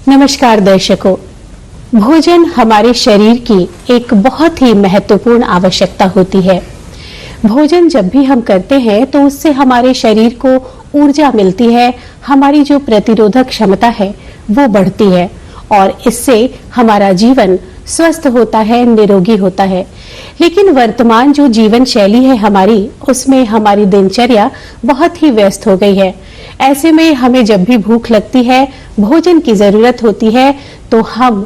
नमस्कार दर्शकों, भोजन हमारे शरीर की एक बहुत ही महत्वपूर्ण आवश्यकता होती है। भोजन जब भी हम करते हैं तो उससे हमारे शरीर को ऊर्जा मिलती है, हमारी जो प्रतिरोधक क्षमता है वो बढ़ती है और इससे हमारा जीवन स्वस्थ होता है, निरोगी होता है। लेकिन वर्तमान जो जीवन शैली है हमारी, उसमें हमारी दिनचर्या बहुत ही व्यस्त हो गई है। ऐसे में हमें जब भी भूख लगती है, भोजन की जरूरत होती है, तो हम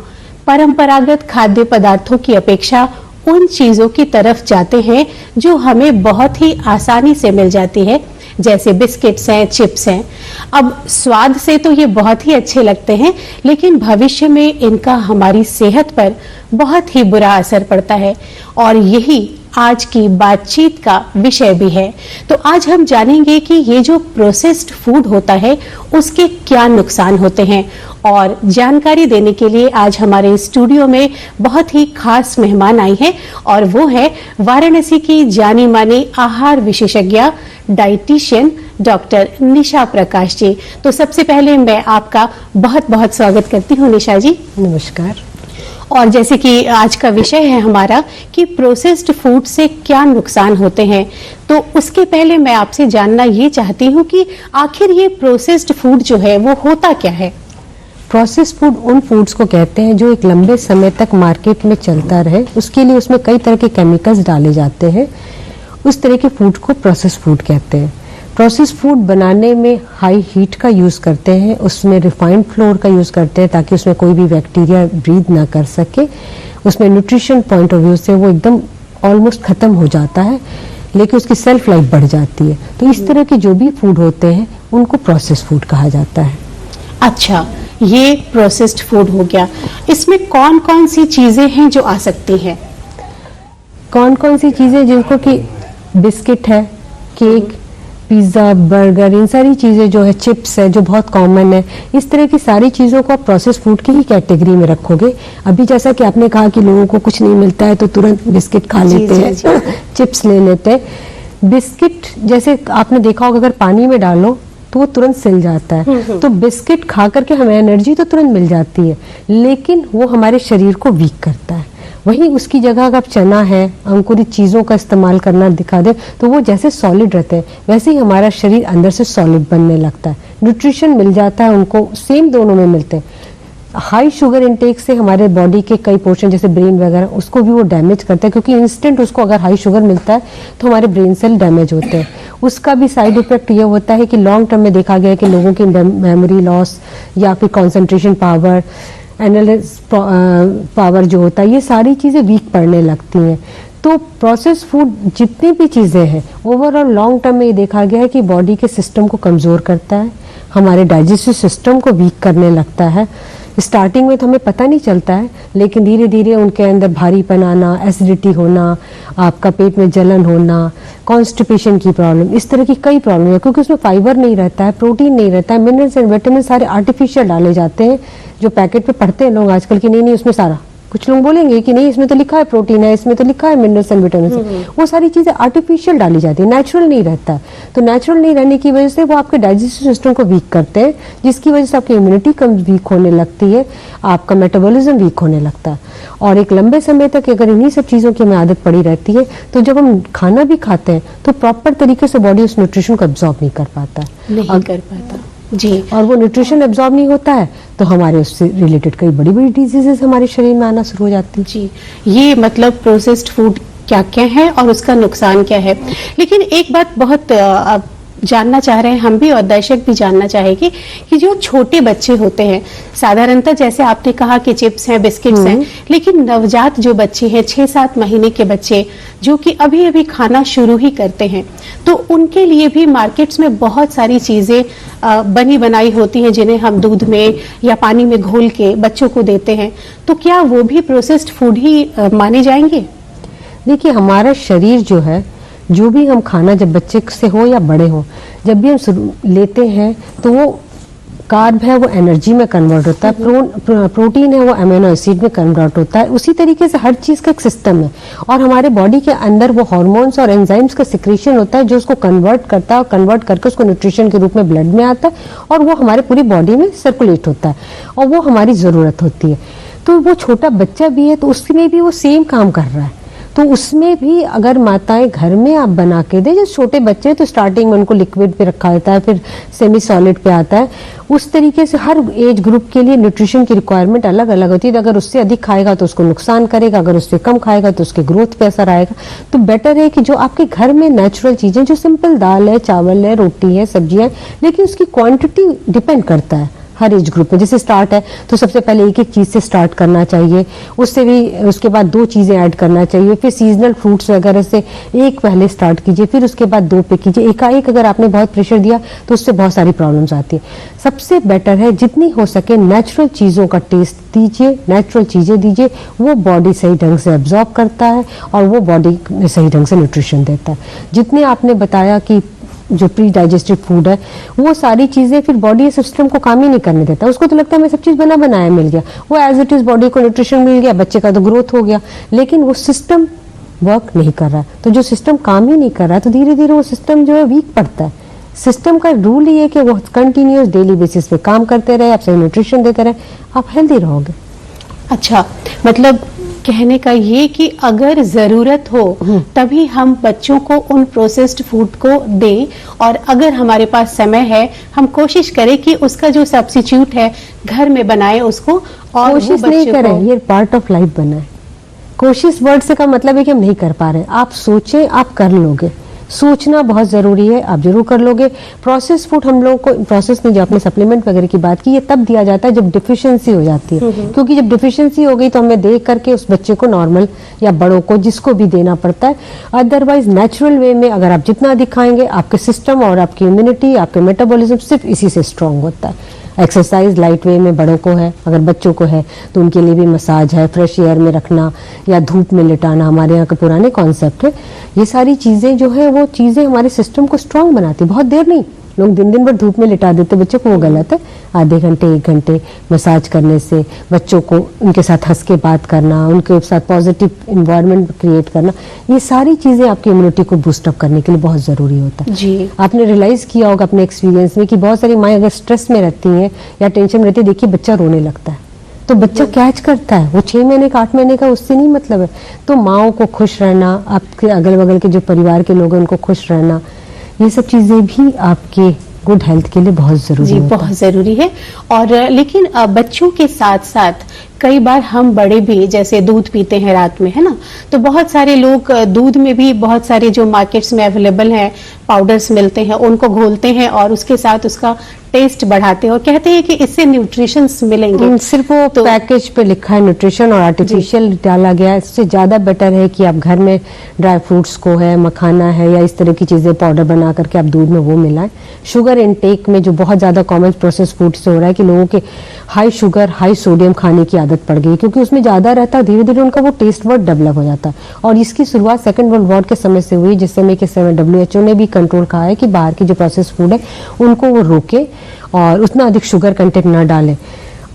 परंपरागत खाद्य पदार्थों की अपेक्षा उन चीजों की तरफ जाते हैं जो हमें बहुत ही आसानी से मिल जाती है, जैसे बिस्किट्स हैं, चिप्स हैं। अब स्वाद से तो ये बहुत ही अच्छे लगते हैं, लेकिन भविष्य में इनका हमारी सेहत पर बहुत ही बुरा असर पड़ता है और यही आज की बातचीत का विषय भी है। तो आज हम जानेंगे कि ये जो प्रोसेस्ड फूड होता है उसके क्या नुकसान होते हैं, और जानकारी देने के लिए आज हमारे स्टूडियो में बहुत ही खास मेहमान आई हैं और वो है वाराणसी की जानी मानी आहार विशेषज्ञ डाइटिशियन डॉक्टर निशा प्रकाश जी। तो सबसे पहले मैं आपका बहुत बहुत स्वागत करती हूँ निशा जी। नमस्कार। और जैसे कि आज का विषय है हमारा कि प्रोसेस्ड फूड से क्या नुकसान होते हैं, तो उसके पहले मैं आपसे जानना ये चाहती हूँ कि आखिर ये प्रोसेस्ड फूड जो है वो होता क्या है। प्रोसेस्ड फूड उन फूड्स को कहते हैं जो एक लंबे समय तक मार्केट में चलता रहे, उसके लिए उसमें कई तरह के केमिकल्स डाले जाते हैं। उस तरह के फूड को प्रोसेस्ड फूड कहते हैं। प्रोसेस्ड फूड बनाने में हाई हीट का यूज करते हैं, उसमें रिफाइंड फ्लोर का यूज करते हैं ताकि उसमें कोई भी बैक्टीरिया ब्रीद ना कर सके। उसमें न्यूट्रिशन पॉइंट ऑफ व्यू से वो एकदम ऑलमोस्ट खत्म हो जाता है, लेकिन उसकी सेल्फ लाइफ बढ़ जाती है। तो इस तरह के जो भी फूड होते हैं उनको प्रोसेस्ड फूड कहा जाता है। अच्छा, ये प्रोसेस्ड फूड हो गया। इसमें कौन कौन सी चीजें हैं जो आ सकती हैं? कौन कौन सी चीजें, जिनको कि बिस्किट है, केक, पिज्जा, बर्गर, इन सारी चीजें जो है, चिप्स है जो बहुत कॉमन है, इस तरह की सारी चीजों को आप प्रोसेस्ड फूड की ही कैटेगरी में रखोगे। अभी जैसा कि आपने कहा कि लोगों को कुछ नहीं मिलता है तो तुरंत बिस्किट खा लेते हैं, चिप्स ले लेते हैं। बिस्किट जैसे आपने देखा होगा, अगर पानी में डालो तो वो तुरंत सिल जाता है। तो बिस्किट खा करके हमें एनर्जी तो तुरंत मिल जाती है, लेकिन वो हमारे शरीर को वीक करता है। वहीं उसकी जगह अगर चना है, अंकुरित चीज़ों का इस्तेमाल करना दिखा दे तो वो जैसे सॉलिड रहते हैं, वैसे ही हमारा शरीर अंदर से सॉलिड बनने लगता है। न्यूट्रिशन मिल जाता है उनको, सेम दोनों में मिलते हैं। हाई शुगर इंटेक से हमारे बॉडी के कई पोर्शन जैसे ब्रेन वगैरह, उसको भी वो डैमेज करता है, क्योंकि इंस्टेंट उसको अगर हाई शुगर मिलता है तो हमारे ब्रेन सेल डैमेज होते हैं। उसका भी साइड इफेक्ट ये होता है कि लॉन्ग टर्म में देखा गया है कि लोगों की मेमोरी लॉस या फिर कॉन्सेंट्रेशन पावर, एनालिसिस पावर जो होता है, ये सारी चीज़ें वीक पड़ने लगती हैं। तो प्रोसेस्ड फूड जितनी भी चीज़ें हैं, ओवरऑल लॉन्ग टर्म में ये देखा गया है कि बॉडी के सिस्टम को कमज़ोर करता है, हमारे डाइजेस्टिव सिस्टम को वीक करने लगता है। स्टार्टिंग में तो हमें पता नहीं चलता है, लेकिन धीरे धीरे उनके अंदर भारीपन आना, एसिडिटी होना, आपका पेट में जलन होना, कॉन्स्टिपेशन की प्रॉब्लम, इस तरह की कई प्रॉब्लम है, क्योंकि उसमें फाइबर नहीं रहता है, प्रोटीन नहीं रहता है, मिनरल्स एंड विटामिन सारे आर्टिफिशियल डाले जाते हैं। जो पैकेट पे पढ़ते हैं लोग आजकल की, नहीं उसमें सारा, कुछ लोग बोलेंगे कि नहीं इसमें तो लिखा है प्रोटीन है, इसमें तो लिखा है मिनरल्स एंड विटामिन, वो सारी चीजें आर्टिफिशियल डाली जाती है, नेचुरल नहीं रहता है। तो नेचुरल नहीं रहने की वजह से वो आपके डाइजेस्टिव सिस्टम को वीक करते हैं, जिसकी वजह से आपकी इम्यूनिटी कम वीक होने लगती है, आपका मेटाबॉलिज्म वीक होने लगता है। और एक लंबे समय तक अगर इन्हीं सब चीजों की हमें आदत पड़ी रहती है, तो जब हम खाना भी खाते हैं तो प्रॉपर तरीके से बॉडी उस न्यूट्रिशन को एब्जॉर्ब नहीं कर पाता जी। और वो न्यूट्रिशन एब्जॉर्ब नहीं होता है तो हमारे उससे रिलेटेड कई बड़ी बड़ी डिजीजेस हमारे शरीर में आना शुरू हो जाती है। जी, ये मतलब प्रोसेस्ड फूड क्या क्या है और उसका नुकसान क्या है। लेकिन एक बात बहुत जानना चाह रहे हैं हम भी और दर्शक भी जानना चाहेंगे कि जो छोटे बच्चे होते हैं, साधारणतः जैसे आपने कहा कि चिप्स हैं, बिस्किट्स हैं, लेकिन नवजात जो बच्चे हैं, 6-7 महीने के बच्चे जो कि अभी अभी खाना शुरू ही करते हैं, तो उनके लिए भी मार्केट्स में बहुत सारी चीजें बनी बनाई होती हैं जिन्हें हम दूध में या पानी में घोल के बच्चों को देते हैं। तो क्या वो भी प्रोसेस्ड फूड ही माने जाएंगे? देखिए, हमारा शरीर जो है, जो भी हम खाना, जब बच्चे से हो या बड़े हो, जब भी हम लेते हैं तो वो कार्ब है वो एनर्जी में कन्वर्ट होता है, प्रोटीन है वो अमीनो एसिड में कन्वर्ट होता है। उसी तरीके से हर चीज का एक सिस्टम है और हमारे बॉडी के अंदर वो हार्मोन्स और एंजाइम्स का सिक्रेशन होता है जो उसको कन्वर्ट करता है और कन्वर्ट करके उसको न्यूट्रिशन के रूप में ब्लड में आता है और वो हमारे पूरी बॉडी में सर्कुलेट होता है और वो हमारी जरूरत होती है। तो वो छोटा बच्चा भी है तो उसमें भी वो सेम काम कर रहा है। तो उसमें भी अगर माताएं घर में आप बना के दे, जो छोटे बच्चे हैं तो स्टार्टिंग में उनको लिक्विड पे रखा होता है, फिर सेमी सॉलिड पे आता है। उस तरीके से हर एज ग्रुप के लिए न्यूट्रिशन की रिक्वायरमेंट अलग अलग होती है। अगर उससे अधिक खाएगा तो उसको नुकसान करेगा, अगर उससे कम खाएगा तो उसके ग्रोथ पे असर आएगा। तो बेटर है कि जो आपके घर में नेचुरल चीजें, जो सिंपल दाल है, चावल है, रोटी है, सब्जियां है, लेकिन उसकी क्वांटिटी डिपेंड करता है हर एज ग्रुप में। जैसे स्टार्ट है तो सबसे पहले एक एक चीज से स्टार्ट करना चाहिए, उससे भी उसके बाद 2 चीजें ऐड करना चाहिए, फिर सीजनल फ्रूट्स वगैरह से एक पहले स्टार्ट कीजिए, फिर उसके बाद 2 पे कीजिए। एकाएक अगर आपने बहुत प्रेशर दिया तो उससे बहुत सारी प्रॉब्लम्स आती है। सबसे बेटर है जितनी हो सके नेचुरल चीजों का टेस्ट दीजिए, नेचुरल चीजें दीजिए, वो बॉडी सही ढंग से एब्जॉर्ब करता है और वो बॉडी में सही ढंग से न्यूट्रिशन देता है। जितने आपने बताया कि जो प्री डाइजेस्टेड फूड है वो सारी चीजें फिर बॉडी सिस्टम को काम ही नहीं करने देता। उसको तो लगता है मैं सब चीज बना बनाया मिल गया, वो एज इट इज बॉडी को न्यूट्रिशन मिल गया, बच्चे का तो ग्रोथ हो गया, लेकिन वो सिस्टम वर्क नहीं कर रहा है। तो जो सिस्टम काम ही नहीं कर रहा है तो धीरे धीरे वो सिस्टम जो है वीक पड़ता है। सिस्टम का रूल ये है कि वो कंटिन्यूअस डेली बेसिस पे काम करते रहे, आप सही न्यूट्रिशन देते रहे, आप हेल्दी रहोगे। अच्छा, मतलब कहने का ये कि अगर जरूरत हो तभी हम बच्चों को उन प्रोसेस्ड फूड को दें, और अगर हमारे पास समय है हम कोशिश करें कि उसका जो सब्स्टिट्यूट है घर में बनाएं उसको, और कोशिश नहीं करें, ये पार्ट ऑफ लाइफ बना है। कोशिश वर्ड से का मतलब है कि हम नहीं कर पा रहे। आप सोचें, आप कर लोगे। सोचना बहुत जरूरी है, आप जरूर कर लोगे। प्रोसेस फूड हम लोगों को, प्रोसेस में जो आपने सप्लीमेंट वगैरह की बात की, ये तब दिया जाता है जब डिफिशिएंसी हो जाती है। क्योंकि जब डिफिशिएंसी हो गई तो हमें देख करके उस बच्चे को नॉर्मल या बड़ों को जिसको भी देना पड़ता है। अदरवाइज नेचुरल वे में अगर आप जितना अधिक खाएंगे, आपके सिस्टम और आपकी इम्यूनिटी, आपके मेटाबॉलिज्म सिर्फ इसी से स्ट्रांग होता है। एक्सरसाइज लाइट वे में बड़ों को है, अगर बच्चों को है तो उनके लिए भी मसाज है, फ्रेश एयर में रखना या धूप में लिटाना हमारे यहाँ के पुराने कॉन्सेप्ट है। ये सारी चीजें जो है वो चीजें हमारे सिस्टम को स्ट्रांग बनाती, बहुत देर नहीं। लोग दिन दिन भर धूप में लिटा देते बच्चों को, वो गलत है। आधे घंटे 1 घंटे मसाज करने से, बच्चों को उनके साथ हंस के बात करना, उनके साथ पॉजिटिव इन्वायरमेंट क्रिएट करना, ये सारी चीजें आपकी इम्यूनिटी को बूस्टअप करने के लिए बहुत जरूरी होता है। जी, आपने रियलाइज किया होगा अपने एक्सपीरियंस में कि बहुत सारी माएँ अगर स्ट्रेस में रहती हैं या टेंशन में रहती है, देखिए बच्चा रोने लगता है तो बच्चा कैच करता है, वो 6 महीने का 8 महीने का उससे नहीं मतलब है। तो माओ को खुश रहना, आपके अगल बगल के जो परिवार के लोग हैं उनको खुश रहना, ये सब चीजें भी आपके गुड हेल्थ के लिए बहुत जरूरी है। बहुत जरूरी है। और लेकिन बच्चों के साथ साथ कई बार हम बड़े भी जैसे दूध पीते हैं रात में, है ना, तो बहुत सारे लोग दूध में भी बहुत सारे जो मार्केट्स में अवेलेबल हैं पाउडर्स मिलते हैं, उनको घोलते हैं और उसके साथ उसका टेस्ट बढ़ाते हैं और कहते हैं कि इससे न्यूट्रिशंस मिलेंगे। सिर्फ वो तो पैकेज पे लिखा है न्यूट्रिशन और आर्टिफिशियल डाला गया है। इससे ज्यादा बेटर है कि आप घर में ड्राई फ्रूट्स को है, मखाना है या इस तरह की चीजें पाउडर बना करके आप दूध में वो मिलाएं। शुगर इनटेक में जो बहुत ज्यादा कॉमन प्रोसेस फूड से हो रहा है कि लोगों के हाई शुगर हाई सोडियम खाने की आदत पड़ गई, क्योंकि उसमें ज्यादा रहता है, धीरे धीरे उनका वो टेस्ट वर्ड डेवलप हो जाता है। और इसकी शुरुआत सेकंड वर्ल्ड वॉर के समय से हुई, जिस समय के समय WHO ने भी कंट्रोल कहा है कि बाहर की जो प्रोसेस फूड है उनको वो रोके और उतना अधिक शुगर कंटेंट ना डालें।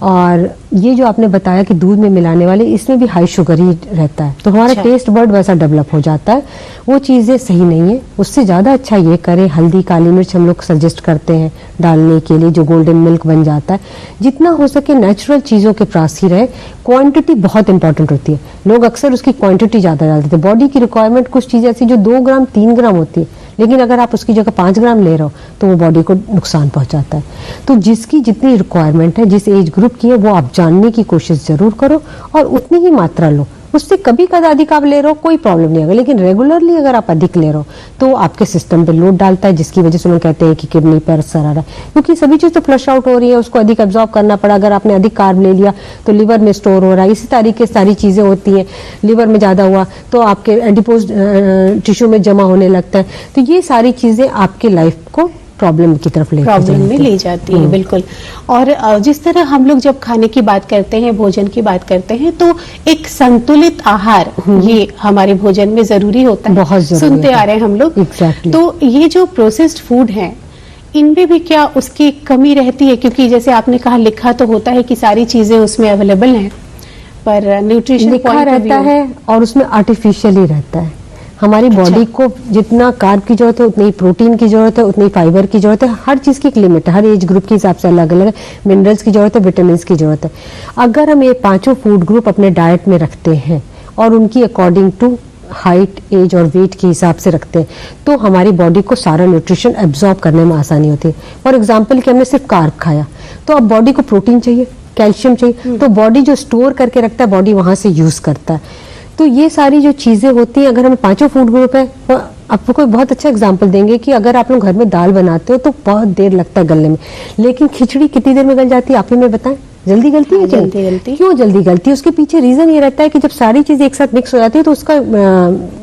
और ये जो आपने बताया कि दूध में मिलाने वाले, इसमें भी हाई शुगर ही रहता है, तो हमारा टेस्ट बर्ड वैसा डेवलप हो जाता है। वो चीज़ें सही नहीं है। उससे ज़्यादा अच्छा ये करें, हल्दी काली मिर्च हम लोग सजेस्ट करते हैं डालने के लिए, जो गोल्डन मिल्क बन जाता है। जितना हो सके नेचुरल चीज़ों के पास ही रहे। क्वांटिटी बहुत इंपॉर्टेंट होती है, लोग अक्सर उसकी क्वांटिटी ज़्यादा डालते हैं। बॉडी की रिक्वायरमेंट कुछ चीज़ें ऐसी जो 2 ग्राम 3 ग्राम होती है, लेकिन अगर आप उसकी जगह 5 ग्राम ले रहे हो तो वो बॉडी को नुकसान पहुंचाता है। तो जिसकी जितनी रिक्वायरमेंट है, जिस एज ग्रुप की है, वो आप जानने की कोशिश जरूर करो और उतनी ही मात्रा लो। उससे कभी कभी अधिक आप ले रहे हो कोई प्रॉब्लम नहीं होगा, लेकिन रेगुलरली अगर आप अधिक ले रहे हो तो आपके सिस्टम पे लोड डालता है, जिसकी वजह से लोग कहते हैं कि किडनी पर असर आ रहा है, क्योंकि सभी चीज तो फ्लश आउट हो रही है, उसको अधिक एब्जॉर्ब करना पड़ा। अगर आपने अधिक कार्ब ले लिया तो लिवर में स्टोर हो रहा है, इसी तरीके से सारी चीजें होती हैं। लिवर में ज्यादा हुआ तो आपके एडिपोज टिश्यू में जमा होने लगता है। तो ये सारी चीजें आपके लाइफ को प्रॉब्लम की तरफ प्रॉब्लम में ले जाती है, बिल्कुल। और जिस तरह हम लोग जब खाने की बात करते हैं, भोजन की बात करते हैं, तो एक संतुलित आहार ये हमारे भोजन में जरूरी होता है, बहुत जरूरी सुनते आ रहे हैं हम लोग। Exactly. तो ये जो प्रोसेस्ड फूड है, इनमें भी क्या उसकी कमी रहती है? क्योंकि जैसे आपने कहा लिखा तो होता है कि सारी चीजें उसमें अवेलेबल हैं, पर न्यूट्रिशन लिखा रहता है और उसमें आर्टिफिशियल ही रहता है। हमारी बॉडी को जितना कार्ब की जरूरत है उतनी प्रोटीन की जरूरत है, उतनी फाइबर की जरूरत है। हर चीज की एक लिमिट है, हर एज ग्रुप के हिसाब से अलग अलग है। मिनरल्स की जरूरत है, विटामिन की जरूरत है। अगर हम ये पांचों फूड ग्रुप अपने डाइट में रखते हैं और उनकी अकॉर्डिंग टू हाइट, एज और वेट के हिसाब से रखते हैं तो हमारी बॉडी को सारा न्यूट्रिशन एब्जॉर्ब करने में आसानी होती है। फॉर एग्जाम्पल कि हमने सिर्फ कार्ब खाया तो अब बॉडी को प्रोटीन चाहिए, कैल्शियम चाहिए, तो बॉडी जो स्टोर करके रखता है बॉडी वहां से यूज करता है। तो ये सारी जो चीजें होती हैं, अगर हमें पांचों फूड ग्रुप है, आपको एक बहुत अच्छा एग्जांपल देंगे कि अगर आप लोग घर में दाल बनाते हो तो बहुत देर लगता है गलने में, लेकिन खिचड़ी कितनी देर में गल जाती है आप ही में बताएं? जल्दी गलती है? जल्दी गलती। क्यों जल्दी गलती है? उसके पीछे रीजन ये रहता है कि जब सारी चीजें एक साथ मिक्स हो जाती है तो उसका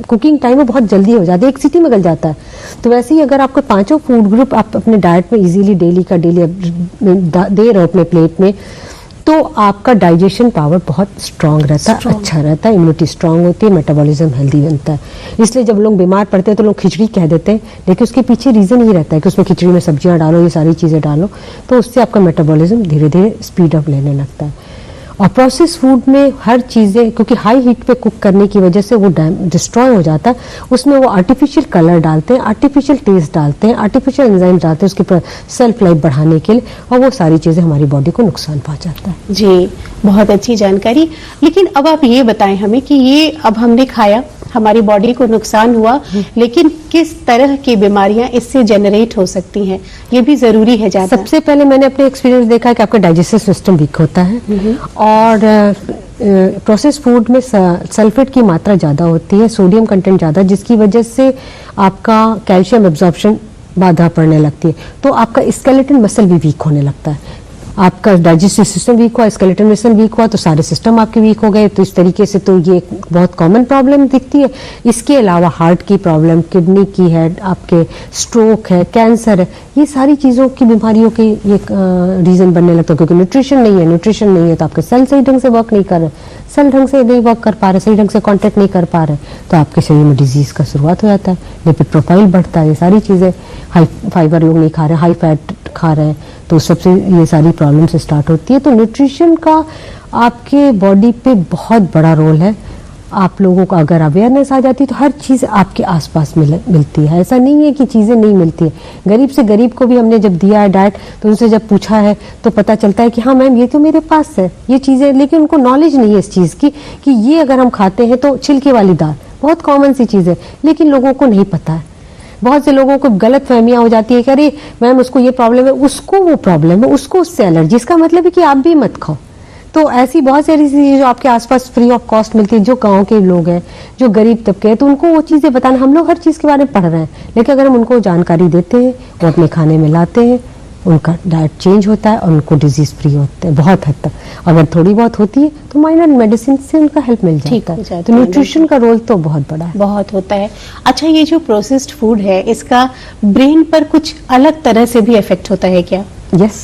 कुकिंग टाइम में बहुत जल्दी हो जाता है, एक सीटी में गल जाता है। तो वैसे ही अगर आपको पांचों फूड ग्रुप आप अपने डाइट में इजीली डेली का डेली दे रहे हो अपने प्लेट में, तो आपका डाइजेशन पावर बहुत स्ट्रांग रहता है, अच्छा रहता है, इम्यूनिटी स्ट्रांग होती है, मेटाबॉलिज्म हेल्दी बनता है। इसलिए जब लोग बीमार पड़ते हैं तो लोग खिचड़ी कह देते हैं, लेकिन उसके पीछे रीजन ये रहता है कि उसमें खिचड़ी में सब्जियां डालो, ये सारी चीजें डालो, तो उससे आपका मेटाबॉलिज्म धीरे धीरे स्पीड अप लेने लगता है। और प्रोसेस फूड में हर चीजें क्योंकि हाई हीट पे कुक करने की वजह से वो डिस्ट्रॉय हो जाता है, उसमें वो आर्टिफिशियल कलर डालते हैं, आर्टिफिशियल टेस्ट डालते हैं, आर्टिफिशियल एंजाइम डालते हैं उसकी सेल्फ लाइफ बढ़ाने के लिए, और वो सारी चीजें हमारी बॉडी को नुकसान पहुंचाता है। जी, बहुत अच्छी जानकारी। लेकिन अब आप ये बताएं हमें कि ये अब हमने खाया, हमारी बॉडी को नुकसान हुआ, लेकिन किस तरह की बीमारियां इससे जनरेट हो सकती हैं, ये भी जरूरी है जानना। सबसे पहले मैंने अपने एक्सपीरियंस देखा है कि आपका डाइजेस्टिव सिस्टम वीक होता है, और प्रोसेस फूड में सल्फेट की मात्रा ज़्यादा होती है, सोडियम कंटेंट ज़्यादा, जिसकी वजह से आपका कैल्शियम एब्जॉर्प्शन बाधा पड़ने लगती है, तो आपका स्केलेटन मसल भी वीक होने लगता है। आपका डाइजेस्टिव सिस्टम वीक हुआ, स्केलेटन मसल वीक हुआ, तो सारे सिस्टम आपके वीक हो गए। तो इस तरीके से तो ये बहुत कॉमन प्रॉब्लम दिखती है। इसके अलावा हार्ट की प्रॉब्लम, किडनी की है, आपके स्ट्रोक है, कैंसर है, ये सारी चीज़ों की बीमारियों के ये रीज़न बनने लगता है, क्योंकि न्यूट्रिशन नहीं है तो आपके सेल सही ढंग से वर्क नहीं कर रहे, सेल ढंग से नहीं वर्क कर पा रहे, सही ढंग से कॉन्टैक्ट नहीं कर पा रहे, तो आपके शरीर में डिजीज़ का शुरुआत हो जाता है, लिपिड प्रोफाइल बढ़ता है, ये सारी चीज़ें, हाई फाइबर लोग नहीं खा रहे, हाई फैट खा रहे हैं, तो सबसे ये सारी प्रॉब्लम्स स्टार्ट होती है। तो न्यूट्रिशन का आपके बॉडी पे बहुत बड़ा रोल है। आप लोगों को अगर अवेयरनेस आ जाती है तो हर चीज़ आपके आसपास मिलती है। ऐसा नहीं है कि चीज़ें नहीं मिलती है। गरीब से गरीब को भी हमने जब दिया है डाइट तो उनसे जब पूछा है तो पता चलता है कि हाँ मैम ये तो मेरे पास है ये चीज़ें, लेकिन उनको नॉलेज नहीं है इस चीज़ की कि ये अगर हम खाते हैं तो छिलके वाली दाल बहुत कॉमन सी चीज़ है, लेकिन लोगों को नहीं पता है। बहुत से लोगों को गलत फहमियां हो जाती है कि अरे मैम उसको ये प्रॉब्लम है, उसको वो प्रॉब्लम है, उसको उससे एलर्जी, इसका मतलब है कि आप भी मत खाओ। तो ऐसी बहुत सारी चीज़ें जो आपके आसपास फ्री ऑफ कॉस्ट मिलती है, जो गांव के लोग हैं, जो गरीब तबके हैं, तो उनको वो चीज़ें बताना। हम लोग हर चीज़ के बारे में पढ़ रहे हैं, लेकिन अगर हम उनको जानकारी देते हैं, वो अपने खाने में लाते हैं, उनका डाइट चेंज होता है और उनको डिजीज फ्री होते हैं बहुत हद तक। अगर थोड़ी बहुत होती है तो माइनर मेडिसिन से उनका हेल्प मिल जाता है। तो न्यूट्रिशन का रोल तो बहुत बड़ा है, बहुत होता है। अच्छा, ये जो प्रोसेस्ड फूड है इसका ब्रेन पर कुछ अलग तरह से भी इफेक्ट होता है क्या? यस,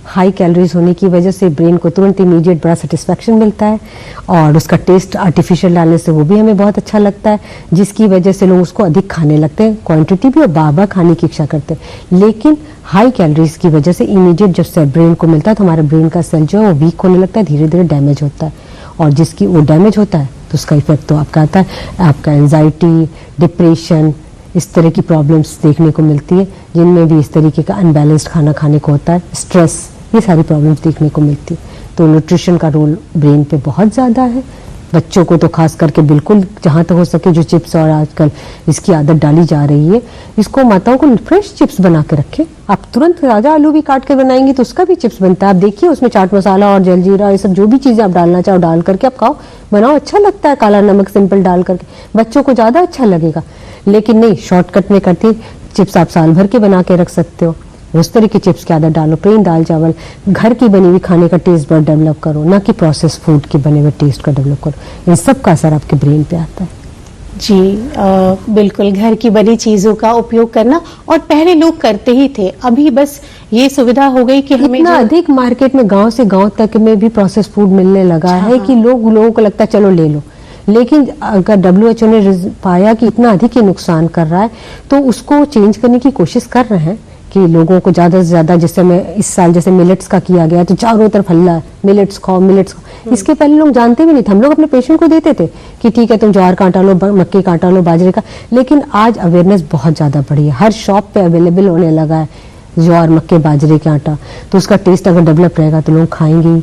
हाई कैलोरीज होने की वजह से ब्रेन को तुरंत इमीडिएट बड़ा सेटिस्फैक्शन मिलता है, और उसका टेस्ट आर्टिफिशियल डालने से वो भी हमें बहुत अच्छा लगता है, जिसकी वजह से लोग उसको अधिक खाने लगते हैं, क्वांटिटी भी और बार-बार खाने की इच्छा करते हैं। लेकिन हाई कैलोरीज की वजह से इमीडिएट जब सेल ब्रेन को मिलता है तो हमारे ब्रेन का सेल जो है वो वीक होने लगता है, धीरे धीरे डैमेज होता है, और जिसकी वो डैमेज होता है तो उसका इफेक्ट तो आपका आता है, आपका एंजाइटी, डिप्रेशन, इस तरह की प्रॉब्लम्स देखने को मिलती है, जिनमें भी इस तरीके का अनबैलेंस्ड खाना खाने को होता है, स्ट्रेस, ये सारी प्रॉब्लम्स देखने को मिलती है। तो न्यूट्रिशन का रोल ब्रेन पे बहुत ज़्यादा है। बच्चों को तो खास करके बिल्कुल जहाँ तक हो सके जो चिप्स और आजकल इसकी आदत डाली जा रही है, इसको माताओं को फ्रेश चिप्स बना के रखें। आप तुरंत ताज़ा आलू भी काट के बनाएंगी तो उसका भी चिप्स बनता है। आप देखिए उसमें चाट मसाला और जलजीरा ये सब जो भी चीज़ें आप डालना चाहो डाल करके आप खाओ, बनाओ, अच्छा लगता है। काला नमक सिंपल डाल करके बच्चों को ज़्यादा अच्छा लगेगा। लेकिन नहीं, शॉर्टकट में करती चिप्स आप साल भर के बना के रख सकते हो, उस तरह की चिप्स की आदत डालो। प्लेन दाल चावल, घर की बनी हुई खाने का टेस्ट बर्ड डेवलप करो, ना कि प्रोसेस फूड के बने हुए टेस्ट का डेवलप करो। इन सब का असर आपके ब्रेन पे आता है। जी बिल्कुल, घर की बनी चीजों का उपयोग करना, और पहले लोग करते ही थे, अभी बस ये सुविधा हो गई कि हमें इतना अधिक मार्केट में गांव से गांव तक में भी प्रोसेस फूड मिलने लगा है कि लोगों को लगता है चलो ले लो। लेकिन अगर WHO ने पाया कि इतना अधिक ही नुकसान कर रहा है तो उसको चेंज करने की कोशिश कर रहे हैं कि लोगों को ज़्यादा से ज़्यादा, जैसे मैं इस साल जैसे मिलेट्स का किया गया तो चारों तरफ हल्ला है, मिलेट्स खाओ मिलेट्स खाओ। इसके पहले लोग जानते भी नहीं थे, हम लोग अपने पेशेंट को देते थे कि ठीक है तुम ज्वार का आटा लो, मक्के का आटा लो, बाजरे का। लेकिन आज अवेयरनेस बहुत ज़्यादा बढ़ी है, हर शॉप पे अवेलेबल होने लगा है ज्वार, मक्के, बाजरे का आटा। तो उसका टेस्ट अगर डेवलप रहेगा तो लोग खाएंगे ही।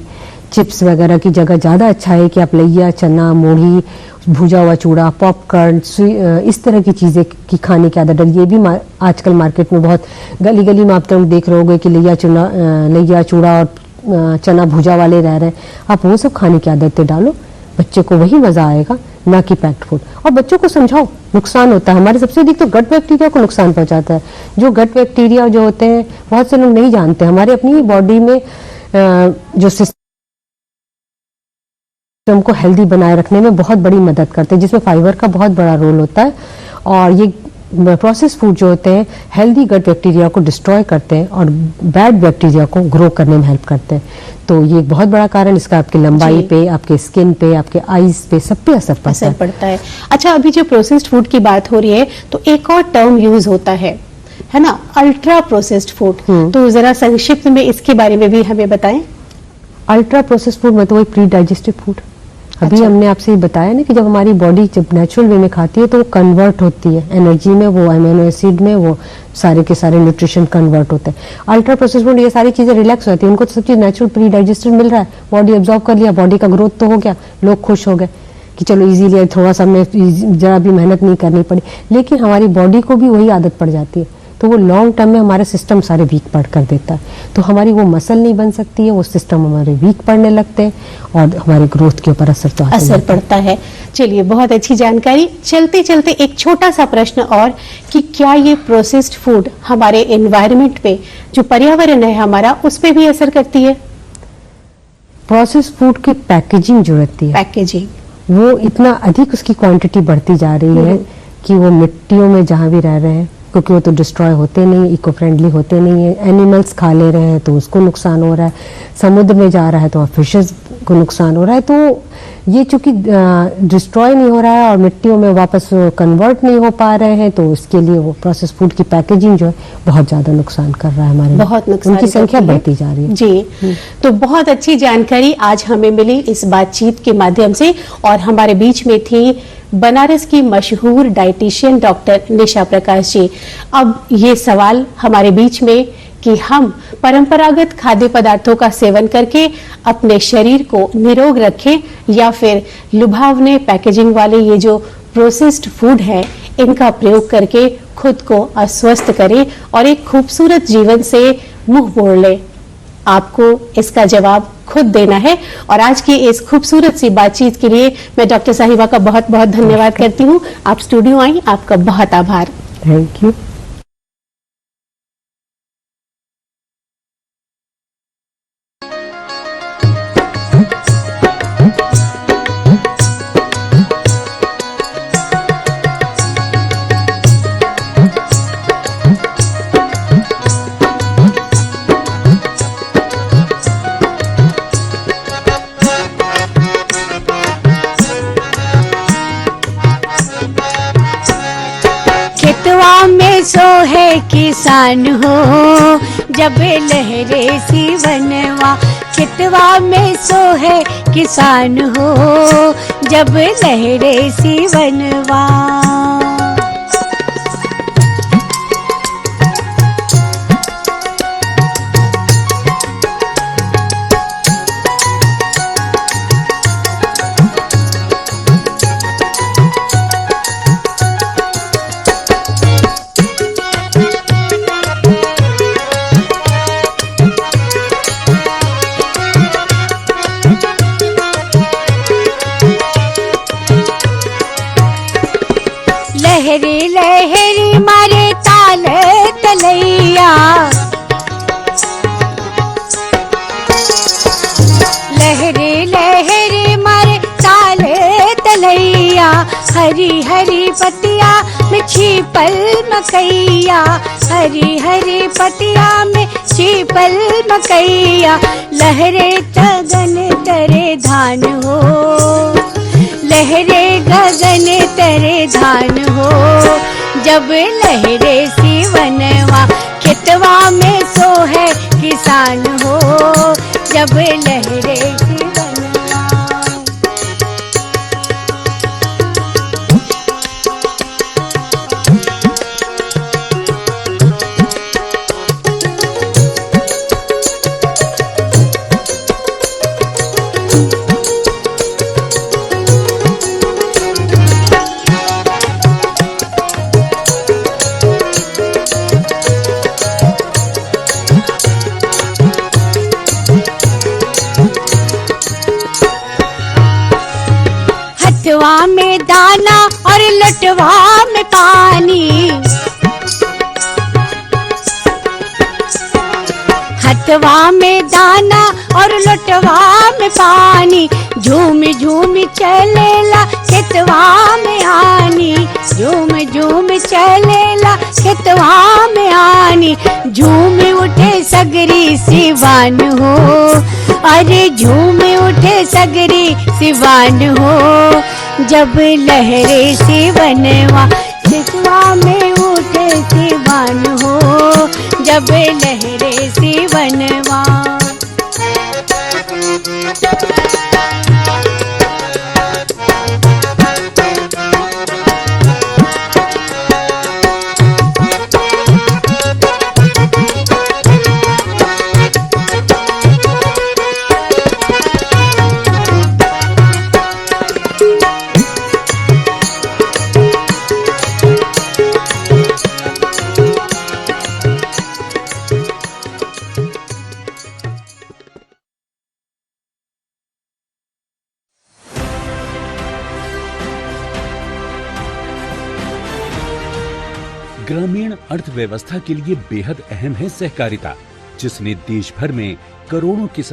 चिप्स वगैरह की जगह ज़्यादा अच्छा है कि आप लैया, चना, मूढ़ी, भुजा हुआ चूड़ा, पॉपकॉर्न, इस तरह की चीज़ें की खाने की आदत डालिए। ये भी आजकल मार्केट में बहुत गली गली में आप तो देख रहे होंगे कि लैया चूड़ा और चना भुजा वाले रह रहे हैं। आप वो सब खाने की आदतें डालो, बच्चे को वही मज़ा आएगा, ना कि पैक्ड फूड। और बच्चों को समझाओ नुकसान होता है, हमारे सबसे अधिक तो गट बैक्टीरिया को नुकसान पहुंचाता है। जो गट बैक्टीरिया जो होते हैं बहुत से लोग नहीं जानते, हमारे अपनी बॉडी में जो सिस्टम को हेल्दी बनाए रखने में बहुत बड़ी मदद करते हैं, जिसमें फाइबर का बहुत बड़ा रोल होता है। और ये प्रोसेस फूड जो होते हैं हेल्दी गट बैक्टीरिया को डिस्ट्रॉय करते हैं और बैड बैक्टीरिया को ग्रो करने में हेल्प करते हैं। तो ये एक बहुत बड़ा कारण इसका आपकी लंबाई पे, आपके स्किन पे, आपके आईज पे, सब पे असर पड़ता है। अच्छा, अभी जो प्रोसेस्ड फूड की बात हो रही है तो एक और टर्म यूज होता है ना, अल्ट्रा प्रोसेस्ड फूड। तो जरा संक्षिप्त में इसके बारे में भी हमें बताएं। अल्ट्रा प्रोसेस्ड फूड मतलब वही प्री डाइजेस्टिव फूड। अभी अच्छा। हमने आपसे बताया ना कि जब हमारी बॉडी जब नेचुरल वे में खाती है तो वो कन्वर्ट होती है एनर्जी में, वो अमीनो एसिड में, वो सारे के सारे न्यूट्रिशन कन्वर्ट होते हैं। अल्ट्रा प्रोसेस्ड फूड ये सारी चीजें रिलैक्स होती है, उनको तो सब चीज नेचुरल प्री डाइजेस्टेड मिल रहा है, बॉडी एब्जॉर्ब कर लिया, बॉडी का ग्रोथ तो हो गया, लोग खुश हो गए कि चलो इजीली, थोड़ा सा हमें जरा भी मेहनत नहीं करनी पड़ी। लेकिन हमारी बॉडी को भी वही आदत पड़ जाती है, तो वो लॉन्ग टर्म में हमारे सिस्टम सारे वीक पड़ कर देता है। तो हमारी वो मसल नहीं बन सकती है, वो सिस्टम हमारे वीक पड़ने लगते हैं और हमारे ग्रोथ के ऊपर असर पड़ता है। चलिए, बहुत अच्छी जानकारी। चलते चलते एक छोटा सा प्रश्न और कि क्या ये प्रोसेस्ड फूड हमारे एनवायरनमेंट पे, जो पर्यावरण है हमारा, उस पे भी असर करती है? प्रोसेस्ड फूड की पैकेजिंग जो रहती है, पैकेजिंग, वो इतना अधिक उसकी क्वांटिटी बढ़ती जा रही है कि वो मिट्टियों में जहाँ भी रह रहे हैं, क्योंकि वो तो डिस्ट्रॉय होते नहीं, इको फ्रेंडली होते नहीं है, एनिमल्स खा ले रहे हैं तो उसको नुकसान हो रहा है, समुद्र में जा रहा है तो फिशेस को नुकसान हो रहा है। तो ये चूंकि डिस्ट्रॉय नहीं हो रहा है और मिट्टियों में वापस कन्वर्ट नहीं हो पा रहे हैं, तो इसके लिए वो प्रोसेस फूड की पैकेजिंग जो है बहुत ज्यादा नुकसान कर रहा है हमारे, बहुत नुकसान, उनकी संख्या बढ़ती जा रही है जी। तो बहुत अच्छी जानकारी आज हमें मिली इस बातचीत के माध्यम से। और हमारे बीच में थी बनारस की मशहूर डाइटिशियन डॉक्टर निशा प्रकाश जी। अब ये सवाल हमारे बीच में कि हम परंपरागत खाद्य पदार्थों का सेवन करके अपने शरीर को निरोग रखें या फिर लुभावने पैकेजिंग वाले ये जो प्रोसेस्ड फूड है इनका प्रयोग करके खुद को अस्वस्थ करें और एक खूबसूरत जीवन से मुंह मोड़ लें। आपको इसका जवाब खुद देना है। और आज की इस खूबसूरत सी बातचीत के लिए मैं डॉक्टर साहिबा का बहुत बहुत धन्यवाद करती हूँ। आप स्टूडियो आई, आपका बहुत आभार। Thank you. में सो है किसान हो जब लहरे सीवनवा, खेतवा में सो है किसान हो जब लहरे सीवनवा। लहरी लहरी मारे ताल तलैया, लहरी लहरी मारे ताल तलैया, हरी हरी पतिया में छिपल मकैया, हरी हरी पतिया में छिपल मकैया। लहरे गगन तरे धान हो, लहरे गगन तरे धान हो जब लहरे सीवनवा, खेत हथवा में सो है किसान हो, जब लहरे सिवनवा। हथवा में दाना और लटवा में पानी, हथवा में दाना और लटवा में पानी, झूम झूम चलेला खेतवा में आनी, झूम झूम चलेला खेतवा में आनी, झूम उठे सगरी सिवान हो, अरे झूम उठे सगरी सिवान हो, जब लहरे सिवनवा। सिसवा में उठे सिवान हो, जब लहरे सिवनवा। ग्रामीण अर्थव्यवस्था के लिए बेहद अहम है सहकारिता, जिसने देश भर में करोड़ों किसान